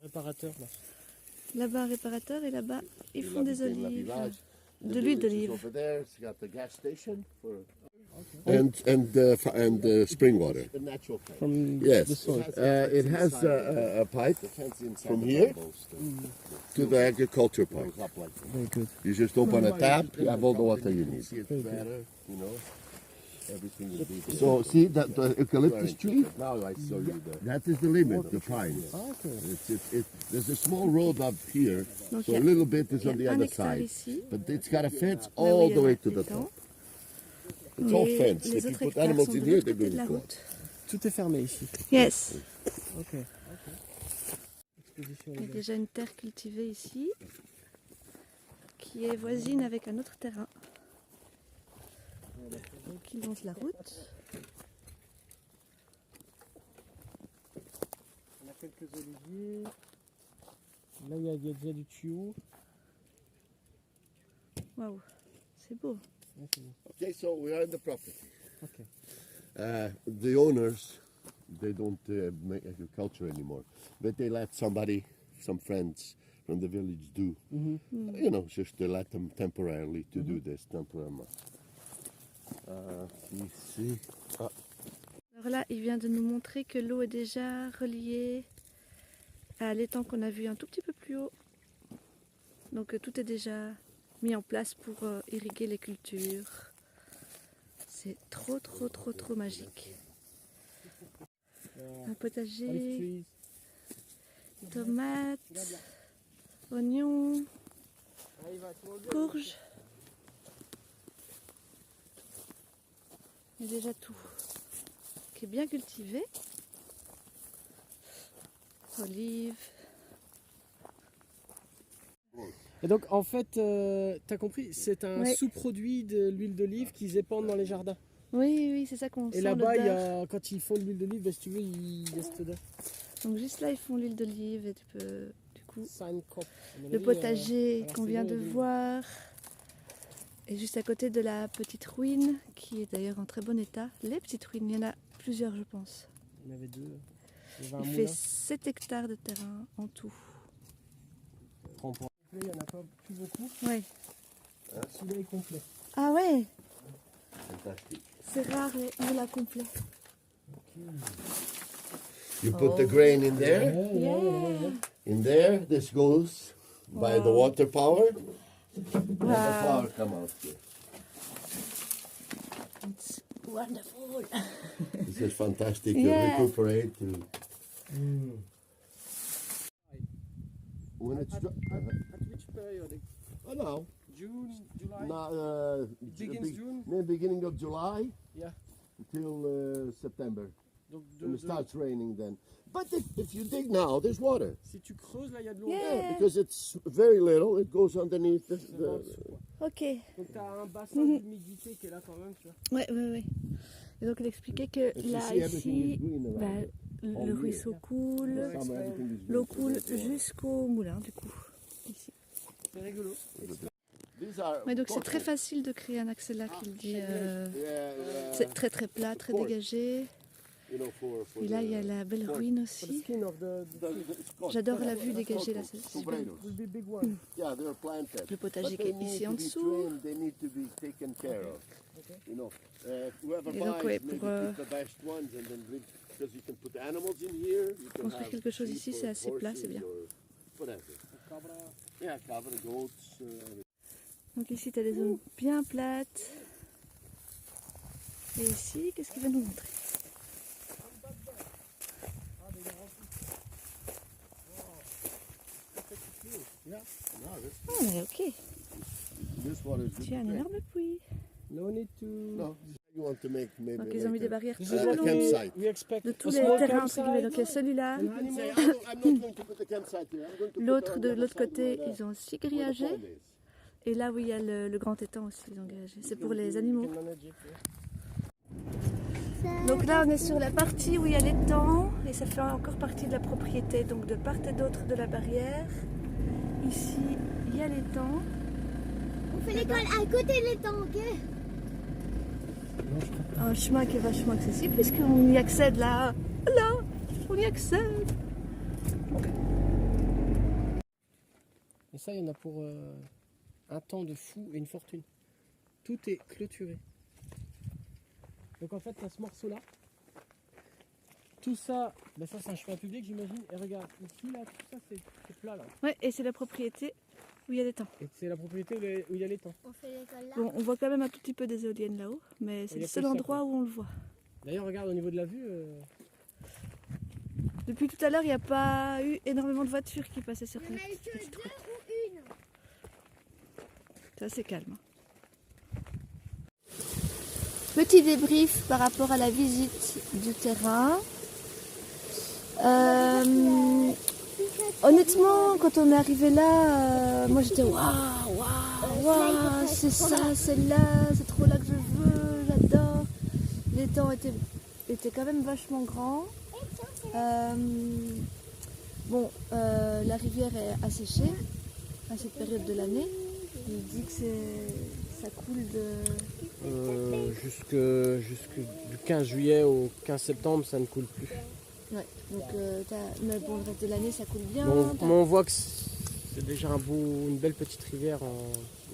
Réparateur là. Là-bas un réparateur et là-bas ils font des olives. De l'huile d'olive. Over there, it's got the gas station for and spring water. The natural pipe. From Yes, the soil. it has a pipe from here to the agriculture pipe. Very good. You just open a tap, you have all the water you need. You know, everything will be there. So see that the eucalyptus tree? Now I show you that is the limit, the pine. There's a small road up here, Donc so il y a a, little bit is il y on the a un other hectare side. ici. But it's got a fence Là où all il y the a way to the l'étang. top. It's all Et fenced. les If you autres put hectares animals sont in de here, l'autre they're côté going de la to go. route. Tout est fermé ici. Yes. Ok. Il y a déjà une terre cultivée ici qui est voisine avec un autre terrain qui longe la route. On a quelques oliviers. Là, il y a déjà du tuyau. Waouh, c'est beau. Ouais, c'est bon. Okay, so we are in the property. Ok. The owners, they don't make agriculture anymore, but they let somebody, some friends from the village do. You know, just to let them temporarily to do this temporarily. Ici. Ah, Alors là, il vient de nous montrer que l'eau est déjà reliée à l'étang qu'on a vu un tout petit peu plus haut. Donc tout est déjà mis en place pour irriguer les cultures. C'est trop magique. Un potager, Olive trees. tomates, oignons, courges. Il y a déjà tout qui est bien cultivé. Olives. Et donc, en fait, t'as compris, c'est un Ouais. sous-produit de l'huile d'olive qu'ils épandent dans les jardins. Oui, c'est ça qu'on sent. Et là-bas, l'odeur. quand ils font de l'huile d'olive, ben, si tu veux, ils laissent cette odeur. Donc juste là, ils font l'huile d'olive et tu peux, du coup, Seinenkopf. À mon le avis, potager à la qu'on vient de saison, ils- voir. Et juste à côté de la petite ruine, qui est d'ailleurs en très bon état. Les petites ruines, il y en a plusieurs, je pense. Il y en avait deux. Il y avait un Il moulin. fait 7 hectares de terrain en tout. Il n'y en a pas plus beaucoup. Ouais. Celui-là est complet. Ah ouais, fantastic. c'est rare les moulins complets. You put the grain in there. Yeah. In there, this goes by the water power. And the Wow. power come out here. It's wonderful. This is fantastic Yeah. to recuperate. When it's At which period? oh no, June, July? no, Begins June? beginning of July Yeah. until September. Donc, When it starts raining, then. But if you dig now, there's water. si tu creuses, là, il y a de l'eau. Yeah. Yeah, because it's very little. It goes underneath the. Ça va en dessous, quoi. Ok. Donc, tu as un bassin d'humidité qui est là quand même, tu vois. Ouais. Et donc il expliquait que If you là, see everything is ici, green around bah, it. le All ruisseau year. coule, Summer, everything is green, l'eau so coule there's water. jusqu'au moulin du coup. Ici. C'est rigolo. These are Ouais, donc c'est très portals. facile de créer un accès là qu'il dit. Yeah, C'est très plat, très dégagé. you know, for Et là il y a la belle ruine For the aussi. skin of the it's called J'adore la vue dégagée là. C'est super. sombreros. will be big one. Yeah, they're planted. Le potager But qui they est need ici to en be dessous. trained, they need to be taken care of. You know, whoever Et donc, buys, ouais, maybe pour, pick the best ones and then bring, because you can put animals in here. You can Construire have quelque chose sheep ici, or c'est assez plat, horses c'est bien. or whatever. Yeah, cover the goats. Donc ici tu as des zones bien plates. Et ici, qu'est-ce qu'il va nous montrer? Yeah, no, Ah mais ok. this one is good Tu as un to drink. énorme puits. No need to... No, you want to make maybe Donc ils ont mis like des a- barrières This tout is le what long campsite. we expect. de tous A les small terrains entre campsite. guillemets. Donc il y a celui-là. Say, I'm not going to put the campsite here. I'm going to put L'autre on de the other l'autre side côté, where the- ils ont aussi where the grillagé. pond is. Et là où il y a le grand étang aussi, ils ont grillagé. C'est pour les animaux. Donc là, on est sur la partie où il y a l'étang. Et ça fait encore partie de la propriété. Donc de part et d'autre de la barrière. Ici, il y a l'étang. On fait l'école à côté de l'étang, ok? Un chemin qui est vachement accessible puisqu'on y accède là. Là, on y accède. ça, il y en a pour un temps de fou et une fortune. Tout est clôturé. Donc en fait, tu as ce morceau-là. Tout ça, ben ça c'est un chemin public j'imagine. Et regarde, ici, là, tout ça c'est plat là. Ouais, et c'est la propriété où il y a l'étang. Et c'est la propriété où il y a l'étang. On fait l'école là. Bon, on voit quand même un tout petit peu des éoliennes là-haut, mais c'est Il y le a seul que ça, endroit quoi. où on le voit. D'ailleurs, regarde au niveau de la vue. Depuis tout à l'heure, il n'y a pas eu énormément de voitures qui passaient sur Il y en a eu cette que petite deux route. ou une. C'est assez calme. Petit débrief par rapport à la visite du terrain. Honnêtement, quand on est arrivé là, moi j'étais waouh, c'est ça, c'est là, c'est trop là que je veux, j'adore. L'étang était quand même vachement grand. La rivière est asséchée à cette période de l'année. Il dit que ça coule de... Jusque du 15 juillet au 15 septembre, ça ne coule plus. Ouais, donc mais bon, le reste de l'année ça coule bien. Mais on voit que c'est déjà une belle petite rivière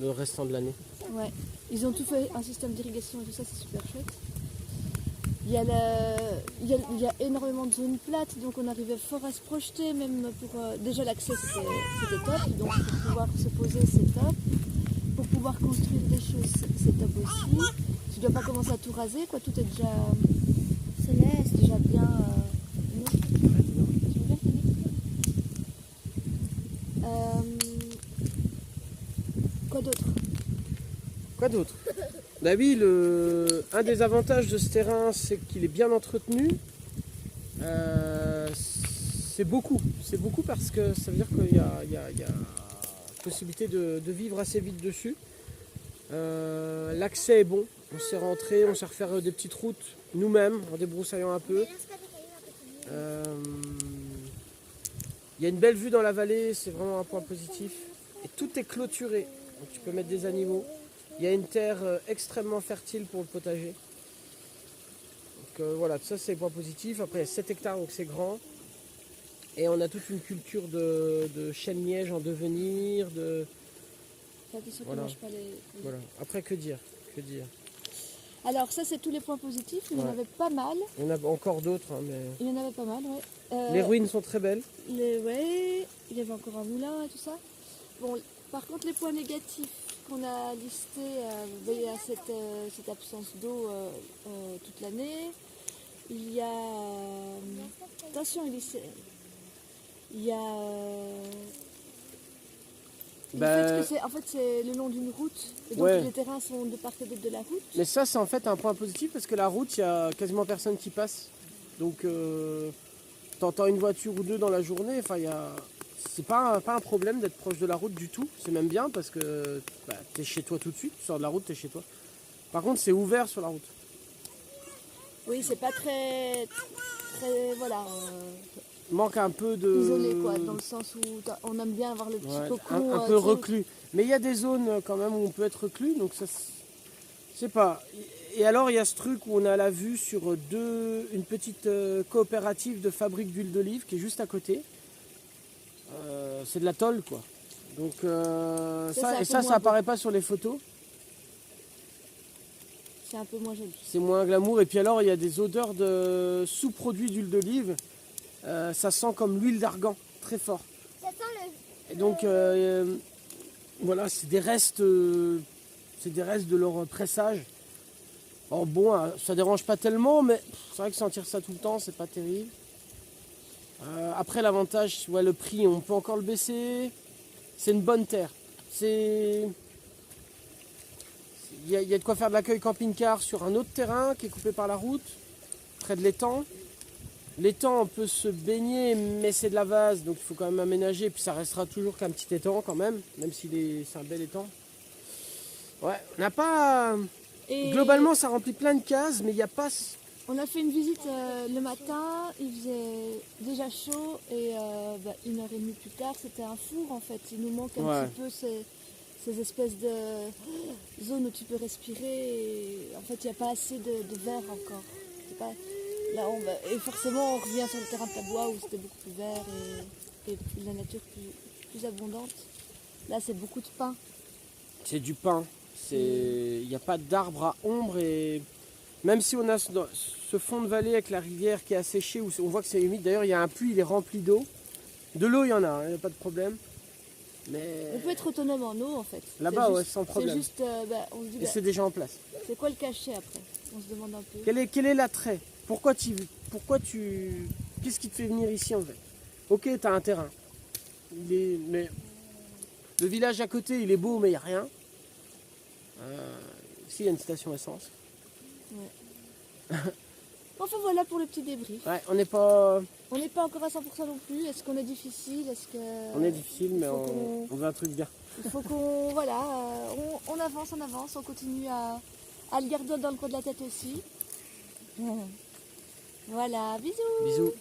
le restant de l'année. Ouais, ils ont tout fait, un système d'irrigation et tout ça, c'est super chouette. Il y a énormément de zones plates, donc on arrivait fort à se projeter, même pour... déjà l'accès c'était top, donc pour pouvoir se poser c'est top. Pour pouvoir construire des choses c'est top aussi. Tu dois pas commencer à tout raser, quoi, tout est déjà... C'est déjà bien... Quoi d'autre? Bah oui, un des avantages de ce terrain, c'est qu'il est bien entretenu. C'est beaucoup parce que ça veut dire qu'il y a possibilité de vivre assez vite dessus. L'accès est bon, on s'est rentré, on s'est refaire des petites routes nous-mêmes en débroussaillant un peu. Il y a une belle vue dans la vallée, c'est vraiment un point positif. Et tout est clôturé, donc tu peux mettre des animaux. Il y a une terre extrêmement fertile pour le potager. Donc voilà, ça c'est le point positif. Après il y a 7 hectares, donc c'est grand. Et on a toute une culture de chêne-liège en devenir. Voilà. Voilà. Après que dire? Alors ça c'est tous les points positifs, il y en avait pas mal. Il y en a encore d'autres, hein, mais... Il y en avait pas mal, ouais. Les ruines sont très belles. Ouais, il y avait encore un moulin et tout ça. Bon, par contre les points négatifs qu'on a listés, il y a cette absence d'eau toute l'année. Il y a... attention, il y a... le fait que c'est le long d'une route, et donc les terrains sont de part et d'autre de la route. Mais ça c'est en fait un point positif parce que la route, il y a quasiment personne qui passe. Donc t'entends une voiture ou deux dans la journée, enfin c'est pas un problème d'être proche de la route du tout. C'est même bien parce que t'es chez toi tout de suite, tu sors de la route, t'es chez toi. Par contre c'est ouvert sur la route. Oui, c'est pas très voilà... manque un peu de... isolé quoi, dans le sens où on aime bien avoir le petit cocon. Un peu reclus. Mais il y a des zones quand même où on peut être reclus, donc ça, je sais pas. Et alors il y a ce truc où on a la vue sur une petite coopérative de fabrique d'huile d'olive qui est juste à côté. C'est de la tôle quoi. Donc ça apparaît pas sur les photos. C'est un peu moins joli. C'est moins glamour. Et puis alors il y a des odeurs de sous-produits d'huile d'olive. Ça sent comme l'huile d'argan, très fort. Ça sent le... Et donc voilà, c'est des restes de leur pressage. Alors bon, ça dérange pas tellement, mais c'est vrai que sentir ça tout le temps, c'est pas terrible. Après l'avantage, le prix, on peut encore le baisser. C'est une bonne terre. Il y a de quoi faire de l'accueil camping-car sur un autre terrain qui est coupé par la route, près de l'étang. L'étang, on peut se baigner, mais c'est de la vase, donc il faut quand même aménager. Et puis ça restera toujours qu'un petit étang quand même c'est un bel étang. Ouais, on n'a pas... Globalement, ça remplit plein de cases, mais il n'y a pas... On a fait une visite le matin, il faisait déjà chaud et 1h30 plus tard, c'était un four en fait. Il nous manque un petit peu ces espèces de zones où tu peux respirer. Et en fait, il n'y a pas assez de verre encore. Là, et forcément, on revient sur le terrain de Tabois où c'était beaucoup plus vert et la nature plus abondante. Là, c'est beaucoup de pin. C'est du pin. Il n'y a pas d'arbre à ombre et même si on a ce fond de vallée avec la rivière qui est asséché, où on voit que c'est humide. D'ailleurs, il y a un puits, il est rempli d'eau. De l'eau, il y en a, il n'y a pas de problème. Mais On peut être autonome en eau en fait. là-bas, C'est ouais, juste- sans problème. C'est juste, on se dit, Et c'est déjà en place. c'est quoi le cachet après? On se demande un peu. Quel est l'attrait? Pourquoi tu... Qu'est-ce qui te fait venir ici en fait? Ok, tu as un terrain. Mais le village à côté, il est beau, mais il n'y a rien. Ici, il y a une station essence. Enfin voilà pour le petit débris. Ouais, on n'est pas... On n'est pas encore à 100% non plus. Est-ce qu'on est difficile? Est-ce que... On est difficile, mais faut on veut un truc bien. Il faut qu'on... Voilà, on avance, on continue à le garder dans le coin de la tête aussi. Voilà, bisous. Bisous.